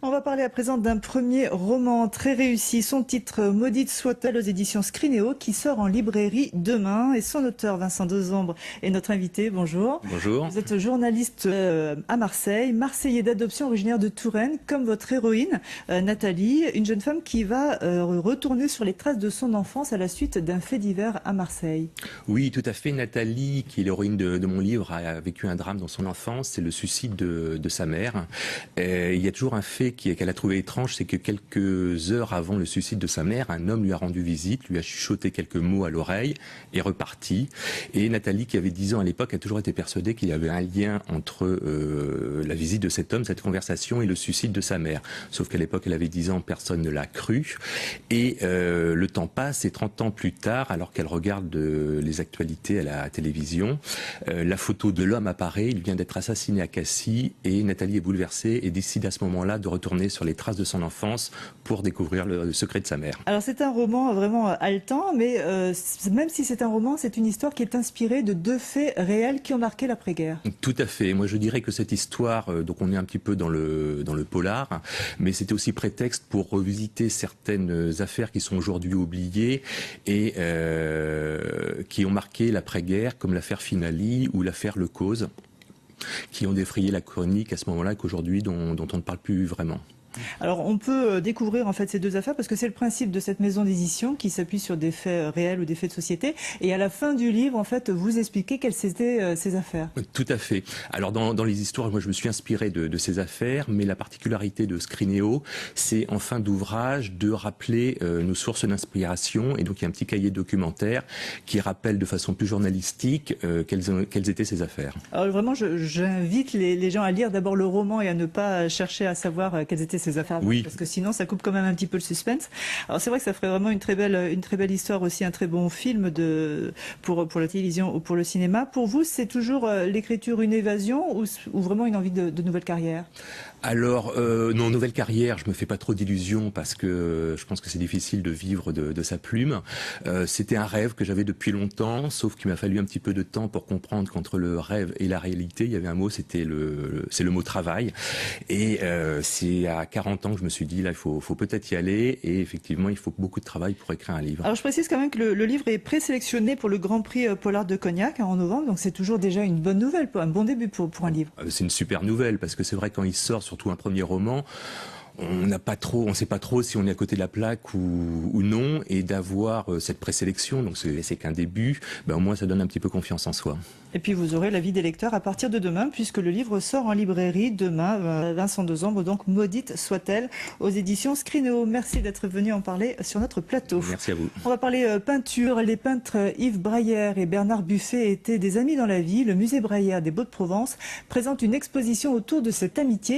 On va parler à présent d'un premier roman très réussi. Son titre, Maudite soit-elle, aux éditions Scrinéo, qui sort en librairie demain. Et son auteur, Vincent Dezombre, est notre invité. Bonjour. Bonjour. Vous êtes journaliste à Marseille, Marseillais d'adoption, originaire de Touraine, comme votre héroïne, Nathalie, une jeune femme qui va retourner sur les traces de son enfance à la suite d'un fait divers à Marseille. Oui, tout à fait. Nathalie, qui est l'héroïne de mon livre, a vécu un drame dans son enfance. C'est le suicide de sa mère. Il y a toujours un fait qu'elle a trouvé étrange, c'est que quelques heures avant le suicide de sa mère, un homme lui a rendu visite, lui a chuchoté quelques mots à l'oreille et reparti. Et Nathalie, qui avait 10 ans à l'époque, a toujours été persuadée qu'il y avait un lien entre la visite de cet homme, cette conversation et le suicide de sa mère. Sauf qu'à l'époque, elle avait 10 ans, personne ne l'a cru. Et le temps passe et 30 ans plus tard, alors qu'elle regarde les actualités à la télévision, la photo de l'homme apparaît, il vient d'être assassiné à Cassis et Nathalie est bouleversée et décide à ce moment-là de retourner sur les traces de son enfance pour découvrir le secret de sa mère. Alors c'est un roman vraiment haletant, mais même si c'est un roman, c'est une histoire qui est inspirée de deux faits réels qui ont marqué l'après-guerre. Tout à fait. Moi, je dirais que cette histoire, donc on est un petit peu dans le polar, mais c'était aussi prétexte pour revisiter certaines affaires qui sont aujourd'hui oubliées et qui ont marqué l'après-guerre, comme l'affaire Finali ou l'affaire Lecause, qui ont défrayé la chronique à ce moment-là, qu'aujourd'hui dont on ne parle plus vraiment. Alors on peut découvrir en fait ces deux affaires parce que c'est le principe de cette maison d'édition qui s'appuie sur des faits réels ou des faits de société. Et à la fin du livre, en fait, vous expliquez quelles étaient ces affaires. Tout à fait. Alors dans les histoires, moi je me suis inspiré de ces affaires, mais la particularité de Scrinéo, c'est en fin d'ouvrage de rappeler nos sources d'inspiration. Et donc il y a un petit cahier documentaire qui rappelle de façon plus journalistique quelles étaient ces affaires. Alors vraiment, j'invite les gens à lire d'abord le roman et à ne pas chercher à savoir quelles étaient ces affaires, oui, parce que sinon ça coupe quand même un petit peu le suspense. Alors c'est vrai que ça ferait vraiment une très belle histoire aussi, un très bon film pour la télévision ou pour le cinéma. Pour vous, c'est toujours l'écriture une évasion ou vraiment une envie de nouvelle carrière? Alors, non, nouvelle carrière, je me fais pas trop d'illusions parce que je pense que c'est difficile de vivre de sa plume. C'était un rêve que j'avais depuis longtemps, sauf qu'il m'a fallu un petit peu de temps pour comprendre qu'entre le rêve et la réalité, il y avait un mot, c'est le mot travail. Et c'est à 40 ans que je me suis dit, là, il faut peut-être y aller. Et effectivement, il faut beaucoup de travail pour écrire un livre. Alors, je précise quand même que le livre est présélectionné pour le Grand Prix Polar de Cognac en novembre. Donc, c'est toujours déjà une bonne nouvelle, un bon début pour un livre. C'est une super nouvelle parce que c'est vrai quand il sort, surtout un premier roman, on sait pas trop si on est à côté de la plaque ou non, et d'avoir cette présélection, donc c'est qu'un début, au moins ça donne un petit peu confiance en soi. Et puis vous aurez l'avis des lecteurs à partir de demain, puisque le livre sort en librairie demain, Vincent Dezombre, donc Maudite soit-elle, aux éditions Scrinéo. Merci d'être venu en parler sur notre plateau. Merci à vous. On va parler peinture. Les peintres Yves Braillère et Bernard Buffet étaient des amis dans la vie. Le musée Braillère des Baux-de-Provence présente une exposition autour de cette amitié.